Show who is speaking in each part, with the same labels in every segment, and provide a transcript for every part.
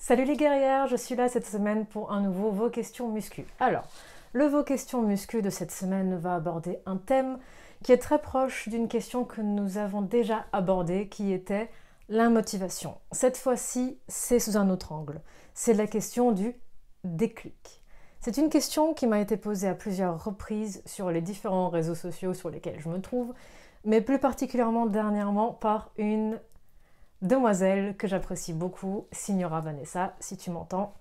Speaker 1: Salut les guerrières, je suis là cette semaine pour un nouveau Vos questions muscu. Alors, le Vos questions muscu de cette semaine va aborder un thème qui est très proche d'une question que nous avons déjà abordée, qui était la motivation. Cette fois-ci, c'est sous un autre angle. C'est la question du déclic. C'est une question qui m'a été posée à plusieurs reprises sur les différents réseaux sociaux sur lesquels je me trouve, mais plus particulièrement dernièrement par une demoiselle que j'apprécie beaucoup, Signora Vanessa, si tu m'entends.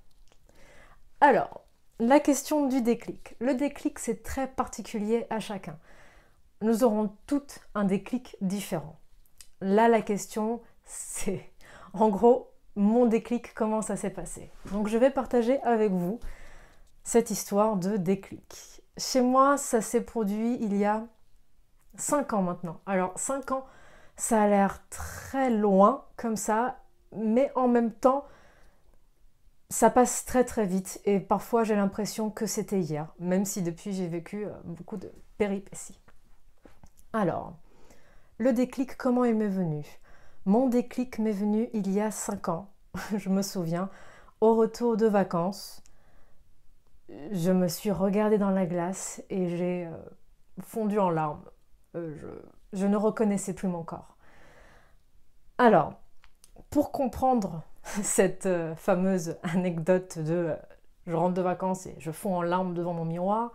Speaker 1: Alors, la question du déclic. Le déclic, c'est très particulier à chacun. Nous aurons toutes un déclic différent. Là, la question, c'est, en gros, mon déclic, comment ça s'est passé. Donc, je vais partager avec vous cette histoire de déclic. Chez moi, ça s'est produit il y a 5 ans maintenant. Alors, 5 ans, ça a l'air très loin comme ça, mais en même temps, ça passe très très vite et parfois j'ai l'impression que c'était hier, même si depuis j'ai vécu beaucoup de péripéties. Alors, le déclic, comment il m'est venu? Mon déclic m'est venu il y a 5 ans, je me souviens, au retour de vacances. Je me suis regardée dans la glace et j'ai fondu en larmes. Je ne reconnaissais plus mon corps. Alors, pour comprendre cette fameuse anecdote de je rentre de vacances et je fonds en larmes devant mon miroir,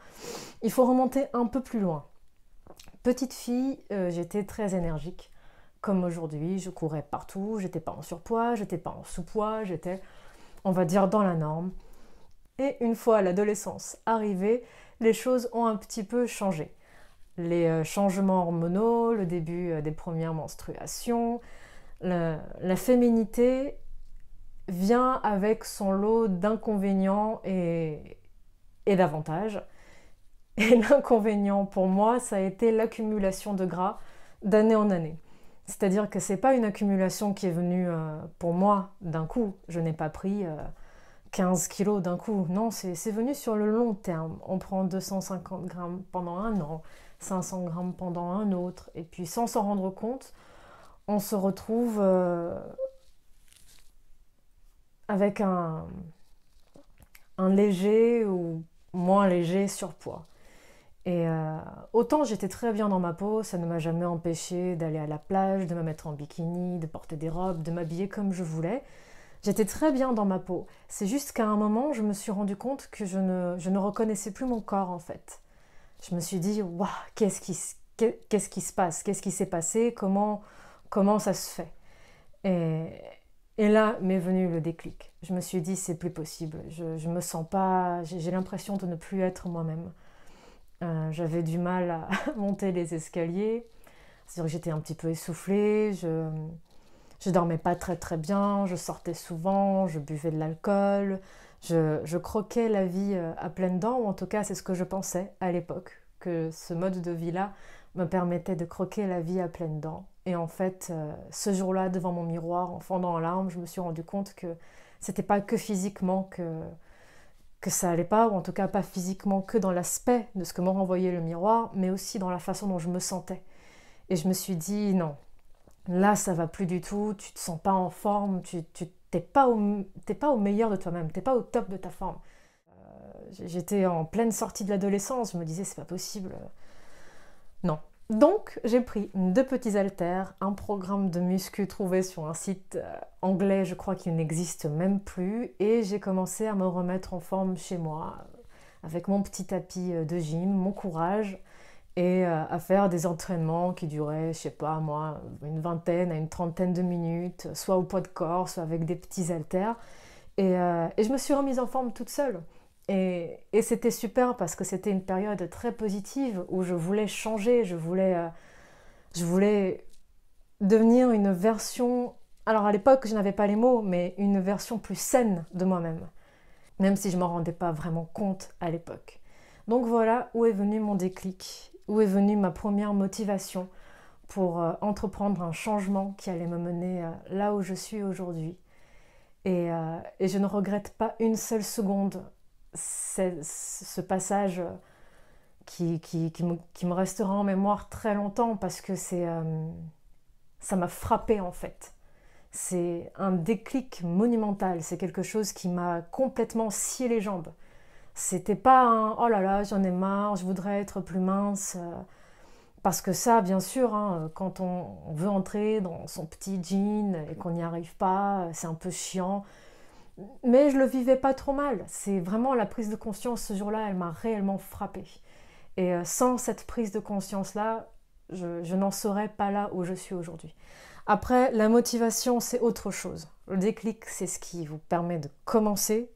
Speaker 1: il faut remonter un peu plus loin. Petite fille, j'étais très énergique. Comme aujourd'hui, je courais partout, j'étais pas en surpoids, j'étais pas en sous-poids, j'étais, on va dire, dans la norme. Et une fois l'adolescence arrivée, les choses ont un petit peu changé. Les changements hormonaux, le début des premières menstruations, la féminité vient avec son lot d'inconvénients et d'avantages. Et l'inconvénient pour moi, ça a été l'accumulation de gras d'année en année. C'est-à-dire que c'est pas une accumulation qui est venue pour moi d'un coup. Je n'ai pas pris 15 kilos d'un coup. Non, c'est venu sur le long terme. On prend 250 grammes pendant un an, 500 grammes pendant un autre, et puis sans s'en rendre compte, on se retrouve avec un léger ou moins léger surpoids. Et autant j'étais très bien dans ma peau, ça ne m'a jamais empêché d'aller à la plage, de me mettre en bikini, de porter des robes, de m'habiller comme je voulais. J'étais très bien dans ma peau. C'est juste qu'à un moment, je me suis rendu compte que je ne reconnaissais plus mon corps en fait. Je me suis dit, waouh, qu'est-ce qui se passe? Qu'est-ce qui s'est passé? Comment ça se fait? Et là m'est venu le déclic. Je me suis dit, c'est plus possible. Je me sens pas, j'ai l'impression de ne plus être moi-même. J'avais du mal à monter les escaliers. C'est-à-dire que j'étais un petit peu essoufflée. Je dormais pas très très bien. Je sortais souvent. Je buvais de l'alcool. Je croquais la vie à pleines dents. Ou en tout cas, c'est ce que je pensais à l'époque. Que ce mode de vie-là me permettait de croquer la vie à pleines dents. Et en fait, ce jour-là, devant mon miroir, en fondant en larmes, je me suis rendu compte que c'était pas que physiquement que ça allait pas, ou en tout cas pas physiquement que dans l'aspect de ce que m'en renvoyait le miroir, mais aussi dans la façon dont je me sentais. Et je me suis dit, non, là ça va plus du tout, tu te sens pas en forme, tu t'es pas au meilleur de toi-même, t'es pas au top de ta forme. J'étais en pleine sortie de l'adolescence, je me disais, c'est pas possible. Non. Donc, j'ai pris 2 petits haltères, un programme de muscu trouvé sur un site anglais, je crois qu'il n'existe même plus, et j'ai commencé à me remettre en forme chez moi, avec mon petit tapis de gym, mon courage, et à faire des entraînements qui duraient, je sais pas moi, une vingtaine à une trentaine de minutes, soit au poids de corps, soit avec des petits haltères. Et je me suis remise en forme toute seule. Et c'était super parce que c'était une période très positive où je voulais changer, je voulais devenir une version... Alors à l'époque, je n'avais pas les mots, mais une version plus saine de moi-même. Même si je ne m'en rendais pas vraiment compte à l'époque. Donc voilà où est venu mon déclic, où est venue ma première motivation pour entreprendre un changement qui allait me mener là où je suis aujourd'hui. Et je ne regrette pas une seule seconde ce passage qui me restera en mémoire très longtemps parce que ça m'a frappée en fait. C'est un déclic monumental, c'est quelque chose qui m'a complètement scié les jambes. C'était pas un oh là là, j'en ai marre, je voudrais être plus mince. Parce que ça, bien sûr, hein, quand on veut entrer dans son petit jean et qu'on n'y arrive pas, c'est un peu chiant. Mais je le vivais pas trop mal. C'est vraiment la prise de conscience ce jour-là, elle m'a réellement frappée. Et sans cette prise de conscience-là, je n'en serais pas là où je suis aujourd'hui. Après, la motivation, c'est autre chose. Le déclic, c'est ce qui vous permet de commencer.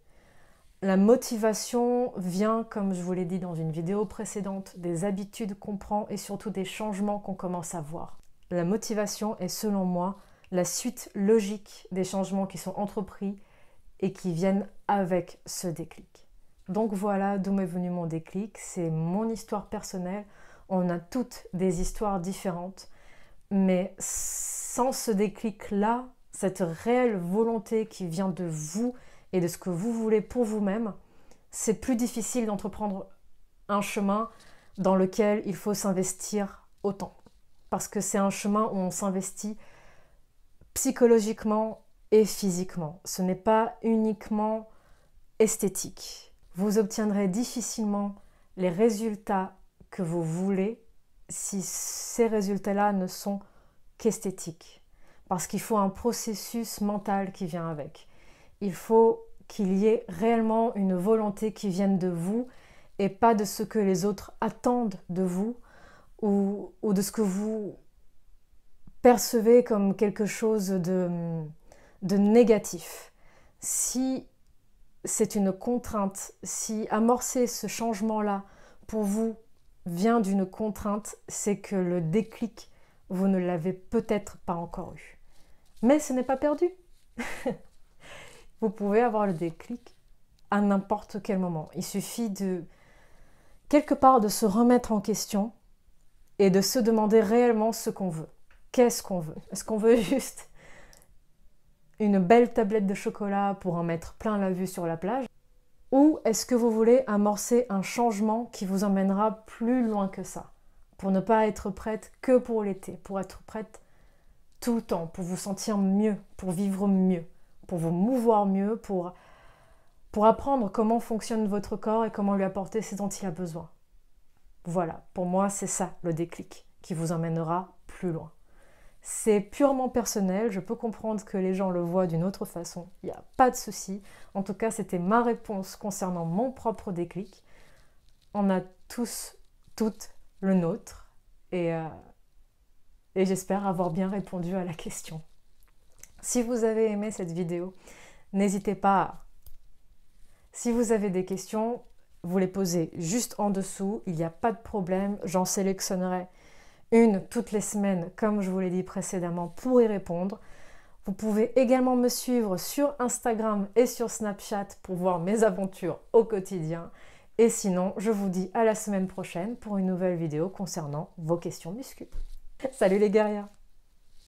Speaker 1: La motivation vient, comme je vous l'ai dit dans une vidéo précédente, des habitudes qu'on prend et surtout des changements qu'on commence à voir. La motivation est, selon moi, la suite logique des changements qui sont entrepris et qui viennent avec ce déclic. Donc voilà d'où m'est venu mon déclic, c'est mon histoire personnelle. On a toutes des histoires différentes, mais sans ce déclic-là, cette réelle volonté qui vient de vous et de ce que vous voulez pour vous-même, c'est plus difficile d'entreprendre un chemin dans lequel il faut s'investir autant. Parce que c'est un chemin où on s'investit psychologiquement et physiquement. Ce n'est pas uniquement esthétique. Vous obtiendrez difficilement les résultats que vous voulez si ces résultats-là ne sont qu'esthétiques. Parce qu'il faut un processus mental qui vient avec. Il faut qu'il y ait réellement une volonté qui vienne de vous et pas de ce que les autres attendent de vous ou de ce que vous percevez comme quelque chose de négatif. Si c'est une contrainte, si amorcer ce changement-là pour vous vient d'une contrainte, c'est que le déclic, vous ne l'avez peut-être pas encore eu. Mais ce n'est pas perdu. Vous pouvez avoir le déclic à n'importe quel moment. Il suffit de, quelque part, de se remettre en question et de se demander réellement ce qu'on veut. Qu'est-ce qu'on veut? Est-ce qu'on veut juste une belle tablette de chocolat pour en mettre plein la vue sur la plage? Ou est-ce que vous voulez amorcer un changement qui vous emmènera plus loin que ça? Pour ne pas être prête que pour l'été, pour être prête tout le temps, pour vous sentir mieux, pour vivre mieux, pour vous mouvoir mieux, pour apprendre comment fonctionne votre corps et comment lui apporter ce dont il a besoin. Voilà, pour moi, c'est ça le déclic qui vous emmènera plus loin. C'est purement personnel, je peux comprendre que les gens le voient d'une autre façon, il n'y a pas de souci. En tout cas, c'était ma réponse concernant mon propre déclic. On a tous, toutes le nôtre et j'espère avoir bien répondu à la question. Si vous avez aimé cette vidéo, n'hésitez pas. Si vous avez des questions, vous les posez juste en dessous, il n'y a pas de problème, j'en sélectionnerai une toutes les semaines, comme je vous l'ai dit précédemment, pour y répondre. Vous pouvez également me suivre sur Instagram et sur Snapchat pour voir mes aventures au quotidien. Et sinon, je vous dis à la semaine prochaine pour une nouvelle vidéo concernant vos questions muscu. Salut les guerrières!